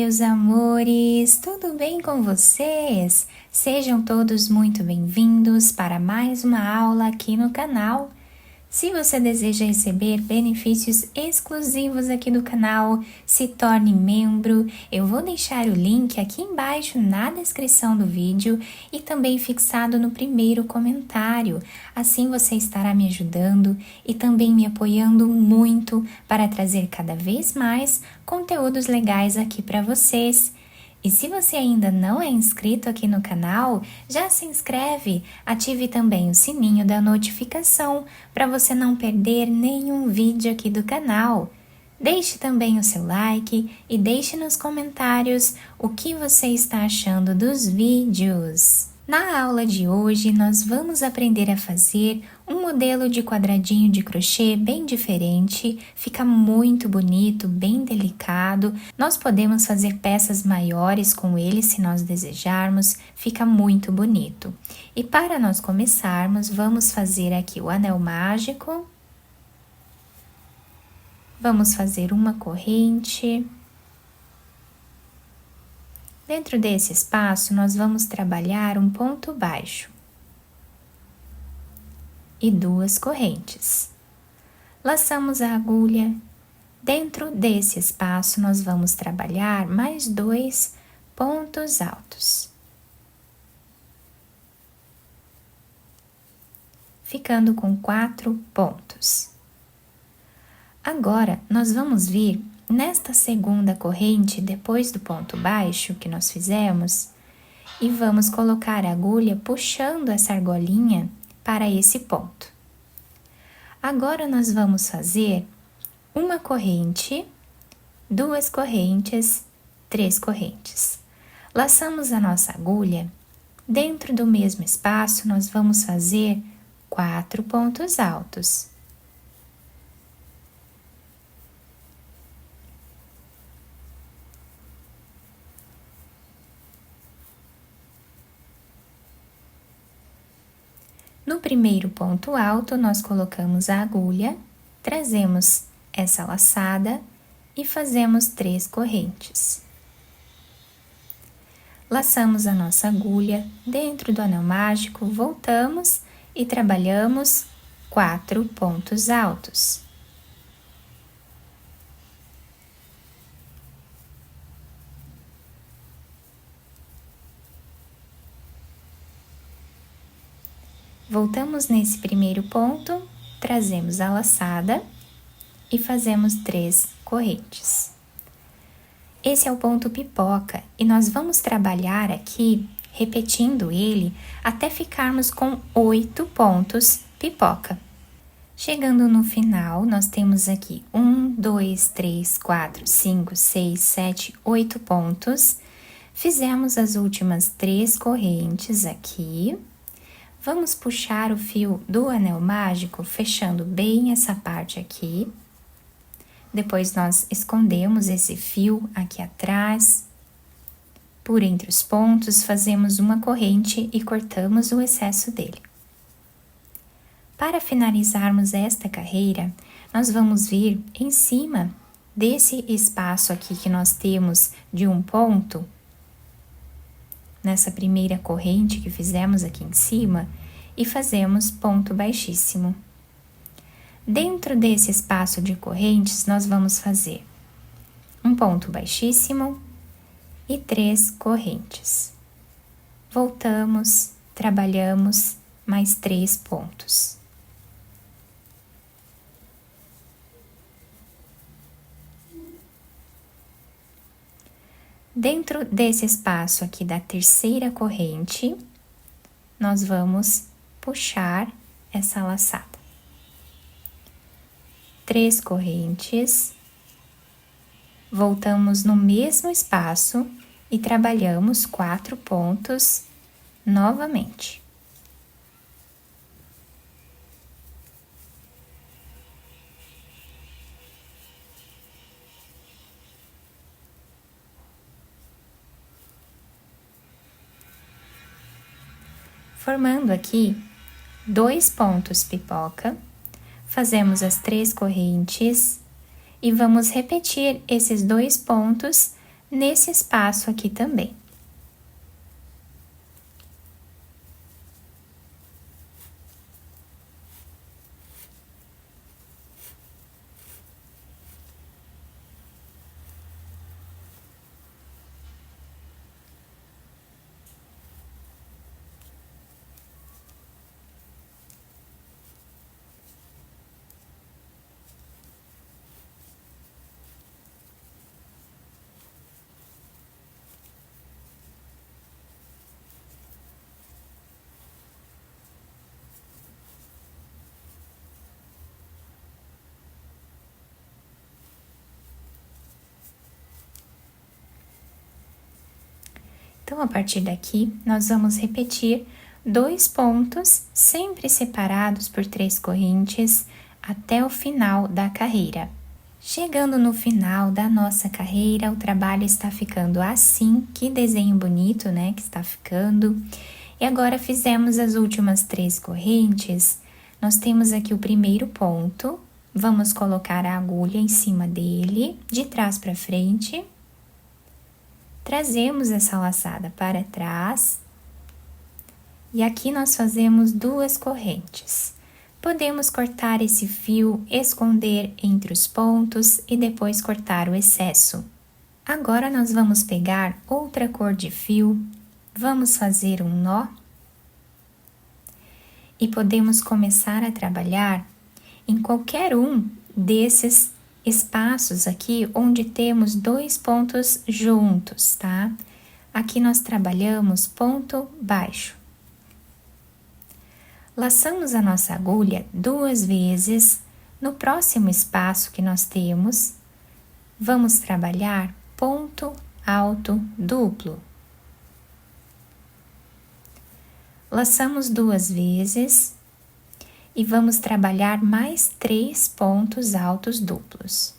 meus amores! Tudo bem com vocês? Sejam todos muito bem-vindos para mais uma aula aqui no canal. Se você deseja receber benefícios exclusivos aqui do canal, se torne membro. Eu vou deixar o link aqui embaixo na descrição do vídeo e também fixado no primeiro comentário. Assim você estará me ajudando e também me apoiando muito para trazer cada vez mais conteúdos legais aqui para vocês. E se você ainda não é inscrito aqui no canal, já se inscreve, ative também o sininho da notificação para você não perder nenhum vídeo aqui do canal. Deixe também o seu like e deixe nos comentários o que você está achando dos vídeos. Na aula de hoje, nós vamos aprender a fazer um modelo de quadradinho de crochê bem diferente, fica muito bonito, bem delicado. Nós podemos fazer peças maiores com ele se nós desejarmos, fica muito bonito. E para nós começarmos, vamos fazer aqui o anel mágico. Vamos fazer uma corrente. Dentro desse espaço, nós vamos trabalhar um ponto baixo e duas correntes. Laçamos a agulha. Dentro desse espaço, nós vamos trabalhar mais 2 pontos altos, ficando com 4 pontos. Agora, nós vamos vir nesta segunda corrente, depois do ponto baixo que nós fizemos, e vamos colocar a agulha puxando essa argolinha para esse ponto. Agora nós vamos fazer uma corrente, 2 correntes, 3 correntes. Laçamos a nossa agulha, dentro do mesmo espaço nós vamos fazer 4 pontos altos. No primeiro ponto alto, nós colocamos a agulha, trazemos essa laçada e fazemos 3 correntes. Laçamos a nossa agulha dentro do anel mágico, voltamos e trabalhamos 4 pontos altos. Voltamos nesse primeiro ponto, trazemos a laçada e fazemos 3 correntes. Esse é o ponto pipoca e nós vamos trabalhar aqui, repetindo ele, até ficarmos com 8 pontos pipoca. Chegando no final, nós temos aqui 1, 2, 3, 4, 5, 6, 7, 8 pontos. Fizemos as últimas 3 correntes aqui. Vamos puxar o fio do anel mágico, fechando bem essa parte aqui. Depois, nós escondemos esse fio aqui atrás. Por entre os pontos, fazemos uma corrente e cortamos o excesso dele. Para finalizarmos esta carreira, nós vamos vir em cima desse espaço aqui que nós temos de um ponto, nessa primeira corrente que fizemos aqui em cima, e fazemos ponto baixíssimo. Dentro desse espaço de correntes, nós vamos fazer um ponto baixíssimo e 3 correntes. Voltamos, trabalhamos mais 3 pontos. Dentro desse espaço aqui da terceira corrente, nós vamos puxar essa laçada. 3 correntes, voltamos no mesmo espaço e trabalhamos 4 pontos novamente. Formando aqui 2 pontos pipoca, fazemos as 3 correntes e vamos repetir esses 2 pontos nesse espaço aqui também. Então, a partir daqui, nós vamos repetir 2 pontos, sempre separados por 3 correntes, até o final da carreira. Chegando no final da nossa carreira, o trabalho está ficando assim, que desenho bonito, né, que está ficando. E agora fizemos as últimas 3 correntes, nós temos aqui o primeiro ponto, vamos colocar a agulha em cima dele, de trás para frente. Trazemos essa laçada para trás e aqui nós fazemos 2 correntes. Podemos cortar esse fio, esconder entre os pontos e depois cortar o excesso. Agora nós vamos pegar outra cor de fio, vamos fazer um nó e podemos começar a trabalhar em qualquer um desses espaços aqui onde temos 2 pontos juntos, tá? Aqui nós trabalhamos ponto baixo. Laçamos a nossa agulha 2 vezes. No próximo espaço que nós temos, vamos trabalhar ponto alto duplo. Laçamos 2 vezes. E vamos trabalhar mais 3 pontos altos duplos.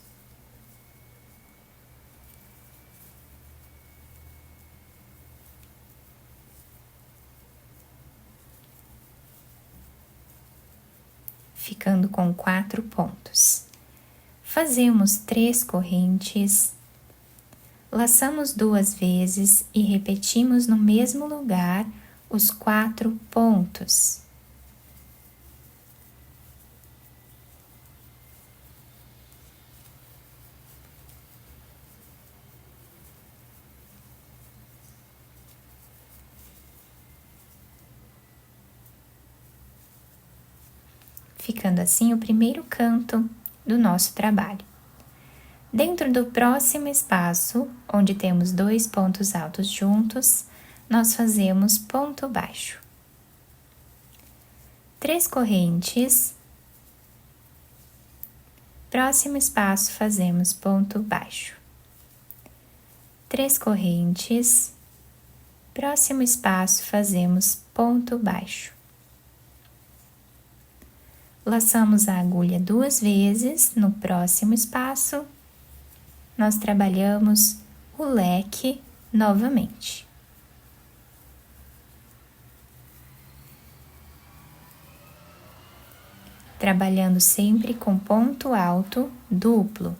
Ficando com 4 pontos. Fazemos 3 correntes, laçamos 2 vezes e repetimos no mesmo lugar os 4 pontos. Ficando assim o primeiro canto do nosso trabalho. Dentro do próximo espaço, onde temos 2 pontos altos juntos, nós fazemos ponto baixo. 3 correntes. Próximo espaço, fazemos ponto baixo. 3 correntes. Próximo espaço, fazemos ponto baixo. Laçamos a agulha 2 vezes, no próximo espaço, nós trabalhamos o leque novamente. Trabalhando sempre com ponto alto duplo.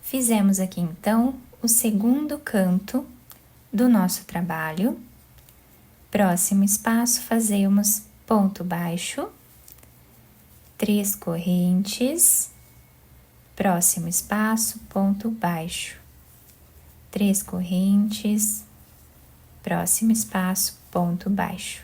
Fizemos aqui então o segundo canto do nosso trabalho. Próximo espaço, fazemos ponto baixo, 3 correntes. Próximo espaço, ponto baixo, 3 correntes. Próximo espaço, ponto baixo.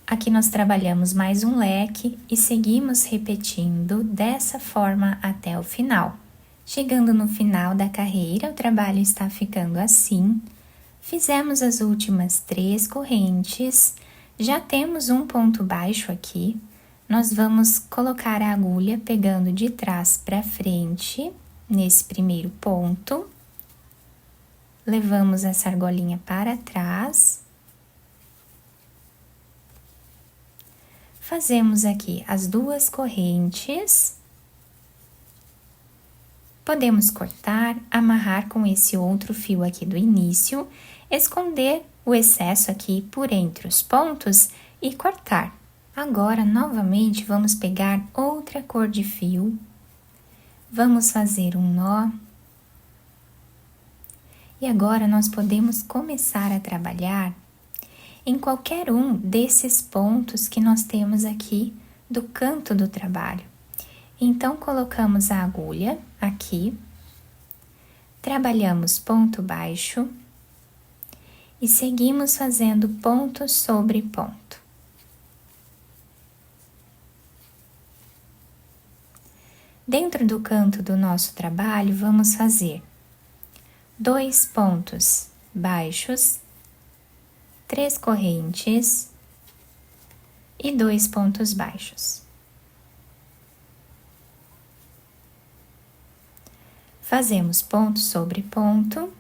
Aqui nós trabalhamos mais um leque e seguimos repetindo dessa forma até o final. Chegando no final da carreira, o trabalho está ficando assim. Fizemos as últimas 3 correntes, já temos um ponto baixo aqui. nós vamos colocar a agulha pegando de trás para frente, nesse primeiro ponto. Levamos essa argolinha para trás. Fazemos aqui as 2 correntes. Podemos cortar, amarrar com esse outro fio aqui do início, esconder o excesso aqui por entre os pontos e cortar. Agora, novamente, vamos pegar outra cor de fio. Vamos fazer um nó. E agora, nós podemos começar a trabalhar em qualquer um desses pontos que nós temos aqui do canto do trabalho. Então, colocamos a agulha aqui, trabalhamos ponto baixo e seguimos fazendo ponto sobre ponto. Dentro do canto do nosso trabalho, vamos fazer 2 pontos baixos, 3 correntes e 2 pontos baixos. Fazemos ponto sobre ponto.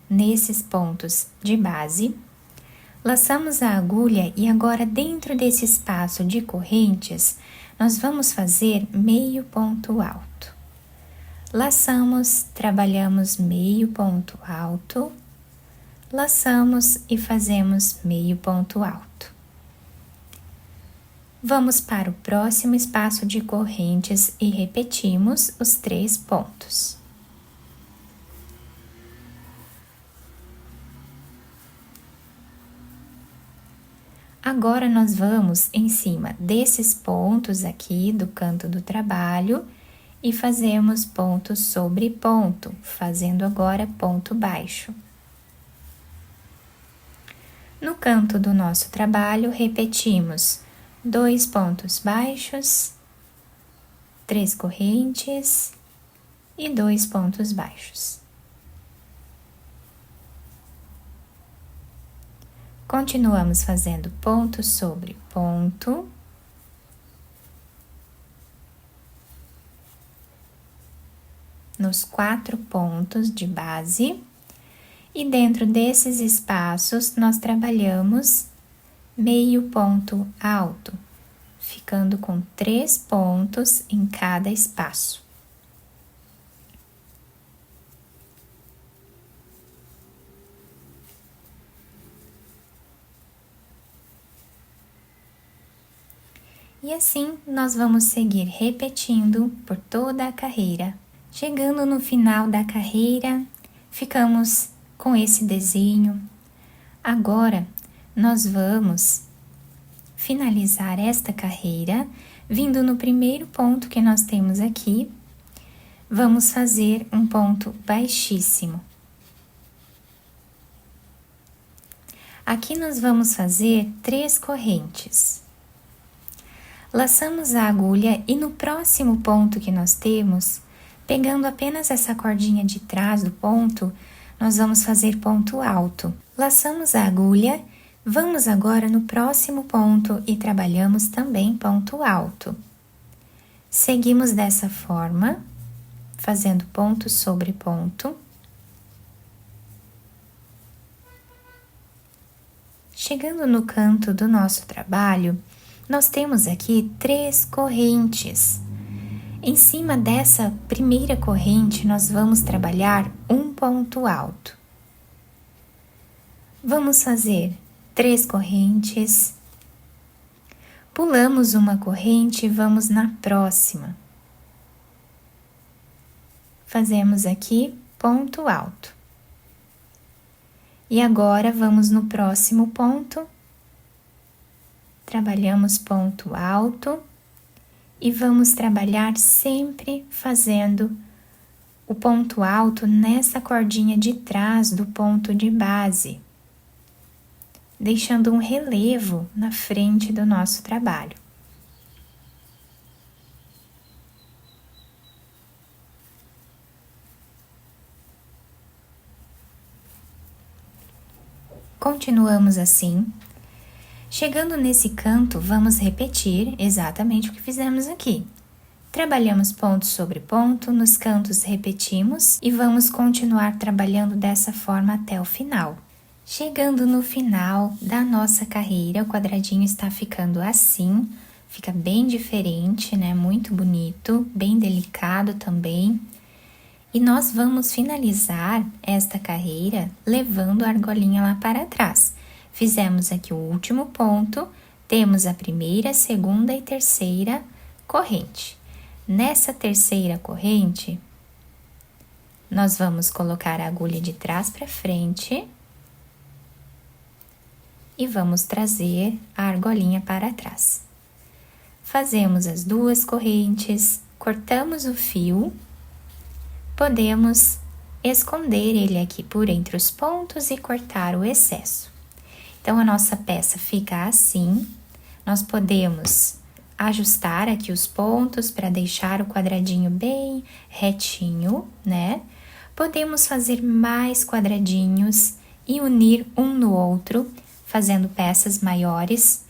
Nesses pontos de base, laçamos a agulha e agora dentro desse espaço de correntes, nós vamos fazer meio ponto alto. Laçamos, trabalhamos meio ponto alto, laçamos e fazemos meio ponto alto. Vamos para o próximo espaço de correntes e repetimos os 3 pontos. Agora, nós vamos em cima desses pontos aqui do canto do trabalho e fazemos ponto sobre ponto, fazendo agora ponto baixo. No canto do nosso trabalho, repetimos 2 pontos baixos, 3 correntes e 2 pontos baixos. Continuamos fazendo ponto sobre ponto. Nos 4 pontos de base. E dentro desses espaços, nós trabalhamos meio ponto alto, ficando com 3 pontos em cada espaço. E assim, nós vamos seguir repetindo por toda a carreira. Chegando no final da carreira, ficamos com esse desenho. Agora, nós vamos finalizar esta carreira, vindo no primeiro ponto que nós temos aqui, vamos fazer um ponto baixíssimo. Aqui nós vamos fazer 3 correntes. Laçamos a agulha e no próximo ponto que nós temos, pegando apenas essa cordinha de trás do ponto, nós vamos fazer ponto alto. Laçamos a agulha, vamos agora no próximo ponto e trabalhamos também ponto alto. Seguimos dessa forma, fazendo ponto sobre ponto. Chegando no canto do nosso trabalho, nós temos aqui 3 correntes. Em cima dessa primeira corrente, nós vamos trabalhar um ponto alto. Vamos fazer 3 correntes, pulamos uma corrente e vamos na próxima. Fazemos aqui ponto alto. E agora, vamos no próximo ponto. Trabalhamos ponto alto e vamos trabalhar sempre fazendo o ponto alto nessa cordinha de trás do ponto de base, deixando um relevo na frente do nosso trabalho. Continuamos assim. Chegando nesse canto, vamos repetir exatamente o que fizemos aqui. Trabalhamos ponto sobre ponto, nos cantos repetimos e vamos continuar trabalhando dessa forma até o final. Chegando no final da nossa carreira, o quadradinho está ficando assim, fica bem diferente, né? Muito bonito, bem delicado também. E nós vamos finalizar esta carreira levando a argolinha lá para trás. Fizemos aqui o último ponto, temos a primeira, segunda e terceira corrente. Nessa terceira corrente, nós vamos colocar a agulha de trás para frente e vamos trazer a argolinha para trás. Fazemos as duas correntes, cortamos o fio, podemos esconder ele aqui por entre os pontos e cortar o excesso. Então, a nossa peça fica assim, nós podemos ajustar aqui os pontos para deixar o quadradinho bem retinho, né? Podemos fazer mais quadradinhos e unir um no outro, fazendo peças maiores,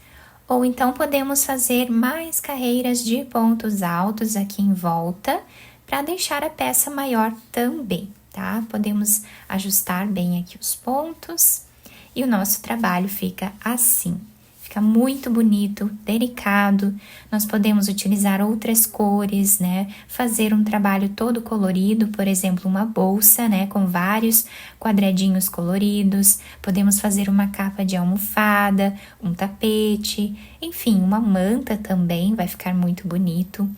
ou então podemos fazer mais carreiras de pontos altos aqui em volta, para deixar a peça maior também, tá? Podemos ajustar bem aqui os pontos e o nosso trabalho fica assim. Fica muito bonito, delicado. Nós podemos utilizar outras cores, né? Fazer um trabalho todo colorido, por exemplo, uma bolsa, né? Com vários quadradinhos coloridos. Podemos fazer uma capa de almofada, um tapete, enfim, uma manta também vai ficar muito bonito.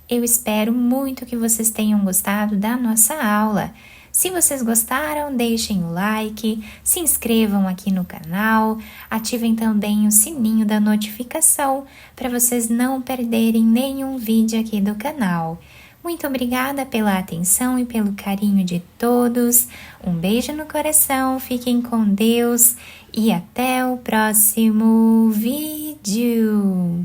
Eu espero muito que vocês tenham gostado da nossa aula. Se vocês gostaram, deixem o like, se inscrevam aqui no canal, ativem também o sininho da notificação para vocês não perderem nenhum vídeo aqui do canal. Muito obrigada pela atenção e pelo carinho de todos. Um beijo no coração, fiquem com Deus e até o próximo vídeo.